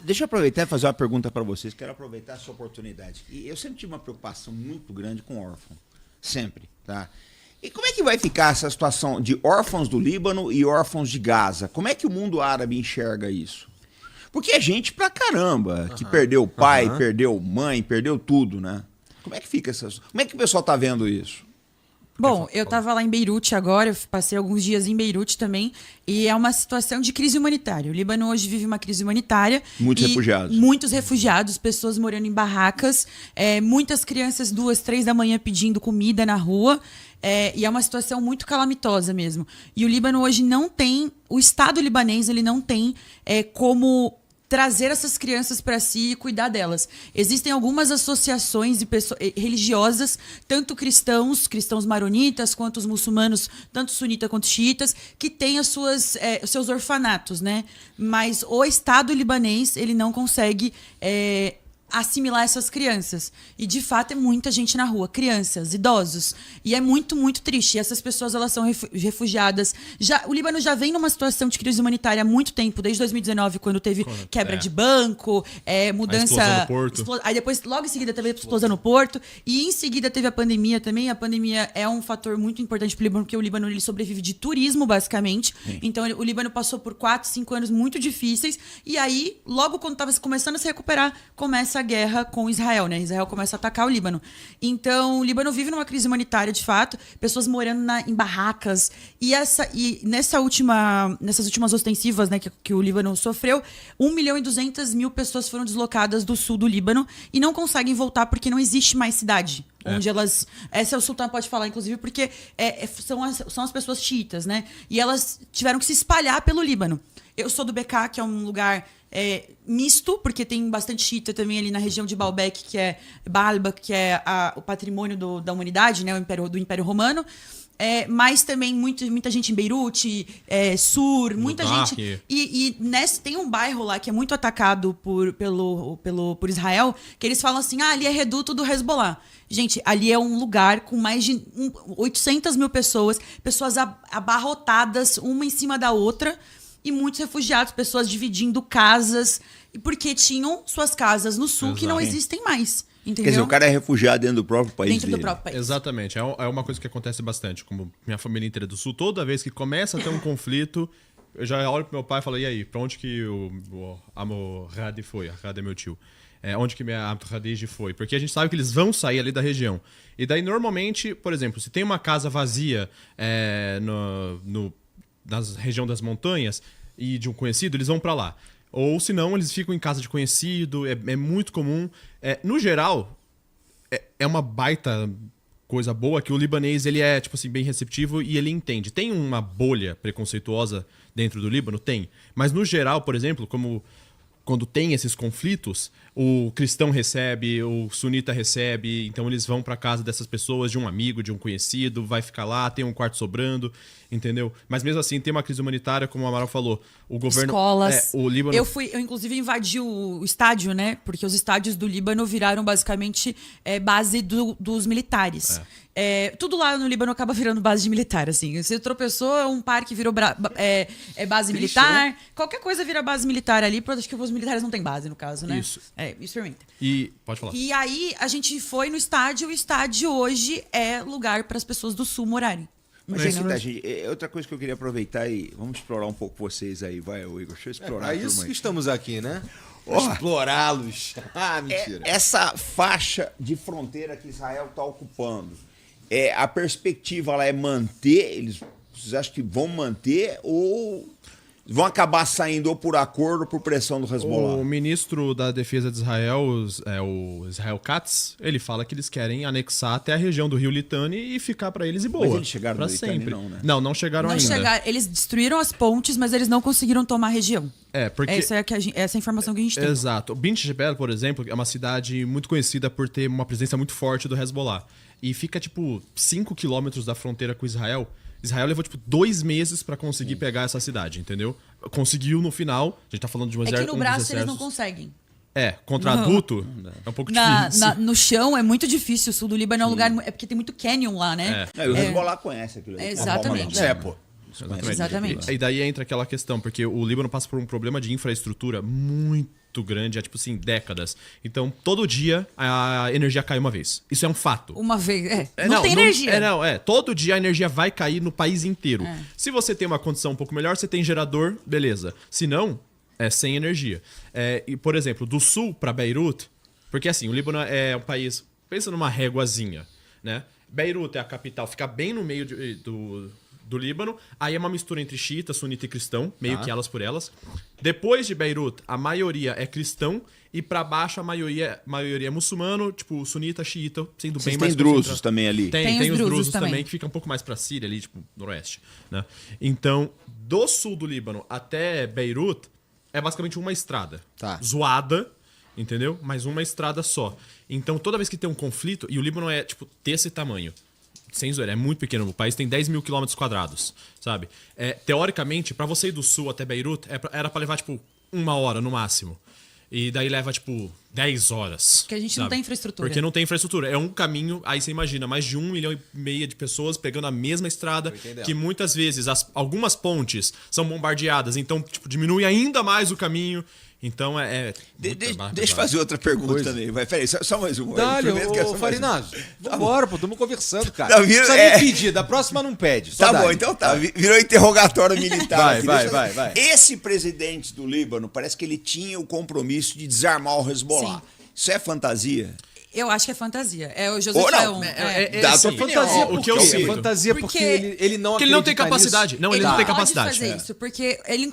Deixa eu aproveitar e fazer uma pergunta para vocês. Quero aproveitar essa oportunidade. E eu sempre tive uma preocupação muito grande com órfão. Sempre, tá? E como é que vai ficar essa situação de órfãos do Líbano e órfãos de Gaza? Como é que o mundo árabe enxerga isso? Porque é gente pra caramba que perdeu pai, perdeu mãe, perdeu tudo, né? Como é que fica essa... Como é que o pessoal tá vendo isso? Bom, eu estava lá em Beirute agora, eu passei alguns dias em Beirute também, e é uma situação de crise humanitária. O Líbano hoje vive uma crise humanitária. Muitos refugiados. Muitos refugiados, pessoas morando em barracas, muitas crianças 2, 3 da manhã pedindo comida na rua, e é uma situação muito calamitosa mesmo. E o Líbano hoje não tem, o Estado libanês ele não tem como trazer essas crianças para si e cuidar delas. Existem algumas associações religiosas, tanto cristãos maronitas, quanto os muçulmanos, tanto sunita quanto xiitas, que têm os seus orfanatos, né? Mas o Estado libanês, ele não consegue assimilar essas crianças. E, de fato, é muita gente na rua. Crianças, idosos. E é muito, muito triste. E essas pessoas, elas são refugiadas. O Líbano já vem numa situação de crise humanitária há muito tempo, desde 2019, quando teve quebra de banco, mudança... A explosão no porto. Aí depois, logo em seguida, teve a explosão no porto. E em seguida teve a pandemia também. A pandemia é um fator muito importante para o Líbano, porque o Líbano ele sobrevive de turismo, basicamente. Sim. Então, o Líbano passou por 4, 5 anos muito difíceis. E aí, logo quando estava começando a se recuperar, começa a guerra com Israel, né? Israel começa a atacar o Líbano. Então, o Líbano vive numa crise humanitária, de fato, pessoas morando em barracas. Nessas últimas ostensivas, né, que o Líbano sofreu, 1.200.000 pessoas foram deslocadas do sul do Líbano e não conseguem voltar porque não existe mais cidade. Onde elas... Essa o Sultan pode falar, inclusive, porque são as pessoas xiitas, né? E elas tiveram que se espalhar pelo Líbano. Eu sou do Bekaa, que é um lugar misto, porque tem bastante xiita também ali na região de Baalbek, que é Baalba, que é o patrimônio da humanidade, né? Do Império Romano. Mas também muita gente em Beirute, Sur, muita gente. E tem um bairro lá que é muito atacado por Israel, que eles falam assim: ali é reduto do Hezbollah. Gente, ali é um lugar com mais de 800.000 pessoas abarrotadas uma em cima da outra, e muitos refugiados, pessoas dividindo casas, porque tinham suas casas no sul que não existem mais. Entendeu? Quer dizer, o cara é refugiado dentro do próprio país dentro dele. do próprio país. Exatamente. É uma coisa que acontece bastante. Como minha família inteira é do sul, toda vez que começa a ter um conflito, eu já olho pro meu pai e falo: e aí, pra onde que o Amorradi foi? Arradi é meu tio. Onde que minha Amorradij foi? Porque a gente sabe que eles vão sair ali da região. E daí, normalmente, por exemplo, se tem uma casa vazia na região das montanhas e de um conhecido, eles vão pra lá. Ou se não, eles ficam em casa de conhecido, é muito comum. No geral, é uma baita coisa boa que o libanês ele é tipo assim, bem receptivo e ele entende. Tem uma bolha preconceituosa dentro do Líbano? Tem. Mas no geral, por exemplo, como quando tem esses conflitos, o cristão recebe, o sunita recebe, então eles vão para casa dessas pessoas, de um amigo, de um conhecido, vai ficar lá, tem um quarto sobrando, entendeu? Mas mesmo assim, tem uma crise humanitária, como o Amaral falou. O governo... Escolas. O Líbano... Eu inclusive, invadi o estádio, né? Porque os estádios do Líbano viraram basicamente base dos militares. Tudo lá no Líbano acaba virando base de militar, assim. Você tropeçou, um parque virou base militar. Né? Qualquer coisa vira base militar ali, porque acho que os militares não têm base, no caso, né? Isso. Experimenta. E pode falar. E aí, a gente foi no estádio, o estádio hoje é lugar para as pessoas do sul morarem. Mas gente, outra coisa que eu queria aproveitar e vamos explorar um pouco vocês aí, vai, Igor. Deixa eu explorar. É isso que estamos aqui, né? Explorá-los. Mentira. Essa faixa de fronteira que Israel está ocupando, a perspectiva lá é manter, vocês acham que vão manter ou vão acabar saindo ou por acordo ou por pressão do Hezbollah? O ministro da Defesa de Israel, o Israel Katz, ele fala que eles querem anexar até a região do Rio Litani e ficar para eles e boa. Mas eles chegaram pra no Litani, sempre. não, né? Não chegaram ainda. Eles destruíram as pontes, mas eles não conseguiram tomar a região. Porque... Essa é a informação que a gente tem. Exato. Bint Jebel, por exemplo, é uma cidade muito conhecida por ter uma presença muito forte do Hezbollah. E fica, 5 quilômetros da fronteira com Israel. Israel levou, 2 meses pra conseguir pegar essa cidade, entendeu? Conseguiu no final. A gente tá falando de um exército. É que no braço eles não conseguem. Contra adulto é um pouco difícil. No chão é muito difícil. O sul do Líbano é um lugar... É porque tem muito canyon lá, né? E o Hezbollah conhece aquilo ali. Exatamente. Exatamente. E daí entra aquela questão, porque o Líbano passa por um problema de infraestrutura muito muito grande há, tipo assim, décadas. Então, todo dia a energia cai uma vez. Isso é um fato. Uma vez. Não tem energia. Todo dia a energia vai cair no país inteiro. Se você tem uma condição um pouco melhor, você tem gerador, beleza. Se não, é sem energia. E, por exemplo, do sul para Beirute, porque assim, o Líbano é um país, pensa numa réguazinha, né? Beirute é a capital, fica bem no meio do Líbano. Aí é uma mistura entre xiita, sunita e cristão, meio que elas por elas. Depois de Beirute, a maioria é cristão. E pra baixo a maioria é muçulmano, tipo sunita, xiita, sendo Vocês bem mais têm drusos concentrado. também ali? Tem os drusos também, que fica um pouco mais pra Síria ali, tipo, noroeste, né? Então, do sul do Líbano até Beirute, é basicamente uma estrada. Zoada, entendeu? Mas uma estrada só. Então, toda vez que tem um conflito, e o Líbano é, tipo, desse tamanho, sem zoeira, é muito pequeno. O país tem 10 mil quilômetros quadrados, sabe? Teoricamente, pra você ir do sul até Beirute, era pra levar, tipo, 1 hora no máximo. E daí leva, tipo, 10 horas. Porque a gente não tem infraestrutura. Porque não tem infraestrutura. É um caminho, aí você imagina, mais de 1,5 milhão de pessoas pegando a mesma estrada, que muitas vezes algumas pontes são bombardeadas, então, tipo, diminui ainda mais o caminho. Então Deixa eu fazer outra pergunta também. Vai, peraí, só mais uma. Dale, ô Farinazo, vambora, pô, estamos conversando, cara. Não, Não precisa nem pedir, da próxima não pede. Tá bom, então tá. Virou interrogatório militar. Vai. Esse presidente do Líbano, parece que ele tinha o compromisso de desarmar o Hezbollah. Sim. Isso é fantasia? Eu acho que é fantasia. É o José Ou não, Faon. Dá assim, tua opinião. Fantasia o por que eu quê? sinto. Fantasia porque ele não Porque ele não tem acredita capacidade. nisso. Não, ele não tem capacidade. Pode fazer isso, porque ele,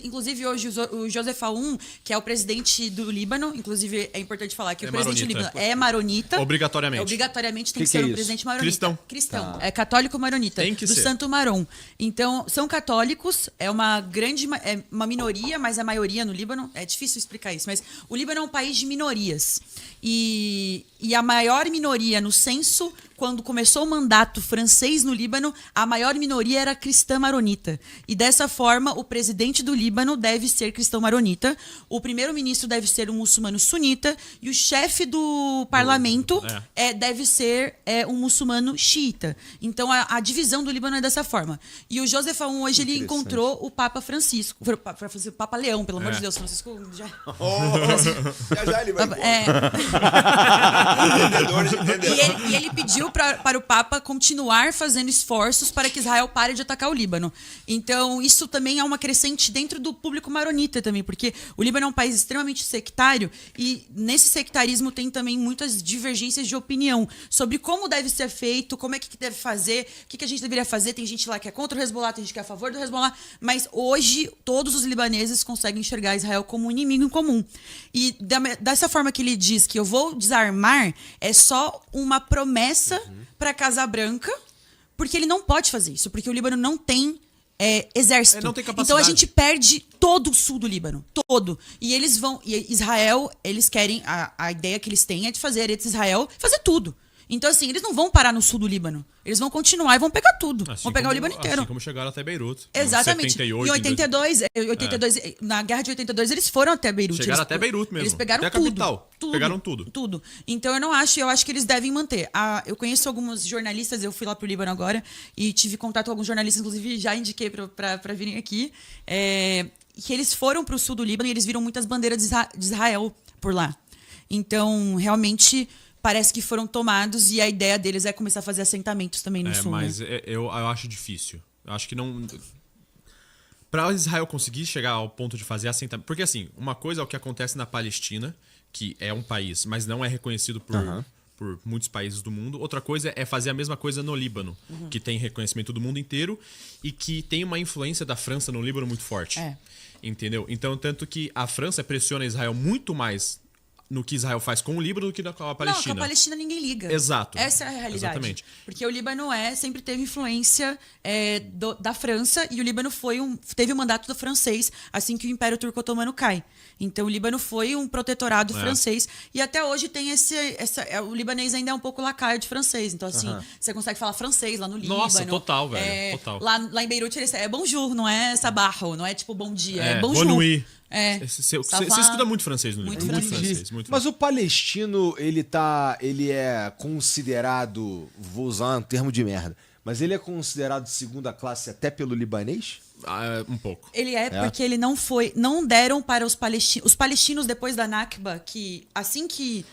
inclusive, hoje o José Faon, que é o presidente do Líbano, inclusive é importante falar que o presidente do Líbano é maronita. Obrigatoriamente. Obrigatoriamente tem que Que ser é um isso? presidente maronita. Cristão. É católico maronita. Tem que do ser. Santo Marrom. Então, são católicos, é uma grande. É uma minoria, mas a maioria no Líbano. É difícil explicar isso, mas o Líbano é um país de minorias. E a maior minoria no censo, quando começou o mandato francês no Líbano, a maior minoria era cristã maronita. E dessa forma, o presidente do Líbano deve ser cristão maronita, o primeiro-ministro deve ser um muçulmano sunita e o chefe do parlamento deve ser um muçulmano xiita. Então, a divisão do Líbano é dessa forma. E o José Faon, hoje, ele encontrou o Papa Francisco. O Papa Leão, pelo amor de Deus. Francisco já... Já ele vai E ele pediu para o Papa continuar fazendo esforços para que Israel pare de atacar o Líbano. Então, isso também é uma crescente dentro do público maronita também, porque o Líbano é um país extremamente sectário e nesse sectarismo tem também muitas divergências de opinião sobre como deve ser feito, como é que deve fazer, o que a gente deveria fazer. Tem gente lá que é contra o Hezbollah, tem gente que é a favor do Hezbollah, mas hoje todos os libaneses conseguem enxergar Israel como um inimigo em comum. E dessa forma que ele diz que eu vou desarmar, é só uma promessa para a Casa Branca, porque ele não pode fazer isso, porque o Líbano não tem exército. Não tem capacidade. Então a gente perde todo o sul do Líbano, todo. E eles vão, e Israel, eles querem, a ideia que eles têm é de fazer Eretz Israel fazer tudo. Então, assim, eles não vão parar no sul do Líbano. Eles vão continuar e vão pegar tudo. Vão pegar o Líbano inteiro. Assim como chegaram até Beirute. Exatamente. Em Em 82, na guerra de 82, eles foram até Beirute. Chegaram até Beirute mesmo. Eles pegaram até a tudo. capital. Pegaram tudo. Tudo. Então eu acho que eles devem manter. Eu conheço alguns jornalistas, eu fui lá pro Líbano agora e tive contato com alguns jornalistas, inclusive já indiquei para virem aqui, que eles foram pro sul do Líbano e eles viram muitas bandeiras de Israel por lá. Então, realmente, parece que foram tomados e a ideia deles é começar a fazer assentamentos também no sul. Mas né? eu acho difícil. Eu acho que não... Para Israel conseguir chegar ao ponto de fazer assentamento... Porque, assim, uma coisa é o que acontece na Palestina, que é um país, mas não é reconhecido por muitos países do mundo. Outra coisa é fazer a mesma coisa no Líbano, que tem reconhecimento do mundo inteiro e que tem uma influência da França no Líbano muito forte. Entendeu? Então, tanto que a França pressiona Israel muito mais no que Israel faz com o Líbano do que com a Palestina. Não, com a Palestina ninguém liga. Exato. Essa é a realidade. Exatamente. Porque o Líbano sempre teve influência da França e o Líbano teve o mandato do francês assim que o Império Turco Otomano cai. Então o Líbano foi um protetorado francês e até hoje tem o libanês ainda é um pouco lacaio de francês. Então assim, você consegue falar francês lá no Líbano. Nossa, total, velho. Total. Lá em Beirute é bonjour, não é sabarro, não é tipo bom dia, é bonjour. Bonne nuit. Você Você escuta muito francês no Líbano. Muito francês. Mas o palestino, ele é considerado, vou usar um termo de merda, Mas ele é considerado de segunda classe até pelo libanês? Um pouco. Ele porque ele não deram para os palestinos depois da Nakba, que assim que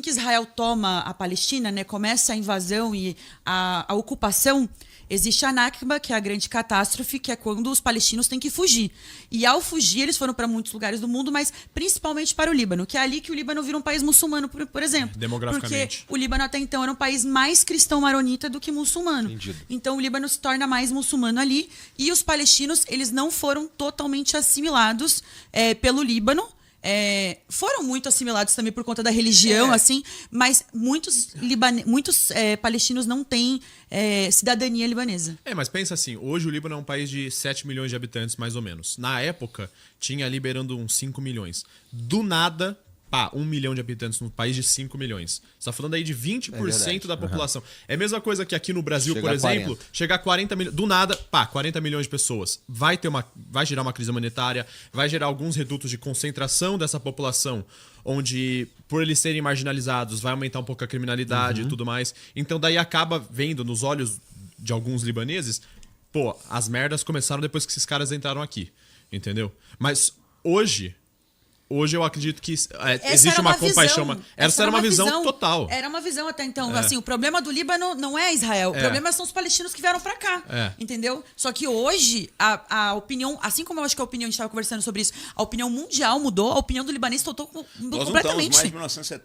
Israel toma a Palestina, né, começa a invasão e a ocupação, existe a Nakba, que é a grande catástrofe, que é quando os palestinos têm que fugir. E ao fugir, eles foram para muitos lugares do mundo, mas principalmente para o Líbano, que é ali que o Líbano vira um país muçulmano, por exemplo. Demograficamente. Porque o Líbano até então era um país mais cristão maronita do que muçulmano. Entendido. Então o Líbano se torna mais muçulmano ali. E os palestinos, eles não foram totalmente assimilados pelo Líbano. Foram muito assimilados também por conta da religião, assim, mas muitos palestinos não têm cidadania libanesa. Mas pensa assim, hoje o Líbano é um país de 7 milhões de habitantes, mais ou menos. Na época, tinha liberando uns 5 milhões. Do nada, 1 milhão de habitantes num país de 5 milhões. Você tá falando aí de 20% da população. É a mesma coisa que aqui no Brasil, Chega por a exemplo, 40. chegar a 40 milhões. Do nada, 40 milhões de pessoas. Vai gerar uma crise humanitária, vai gerar alguns redutos de concentração dessa população, onde, por eles serem marginalizados, vai aumentar um pouco a criminalidade e tudo mais. Então daí acaba vendo nos olhos de alguns libaneses, as merdas começaram depois que esses caras entraram aqui. Entendeu? Mas hoje eu acredito que existe uma compaixão. Essa era uma visão total. Era uma visão até então. Assim, o problema do Líbano não é Israel. O problema são os palestinos que vieram pra cá. Entendeu? Só que hoje, a opinião, assim como eu acho que a opinião, a gente estava conversando sobre isso, a opinião mundial mudou, a opinião do libanês Nós não estamos completamente. mais de 1970.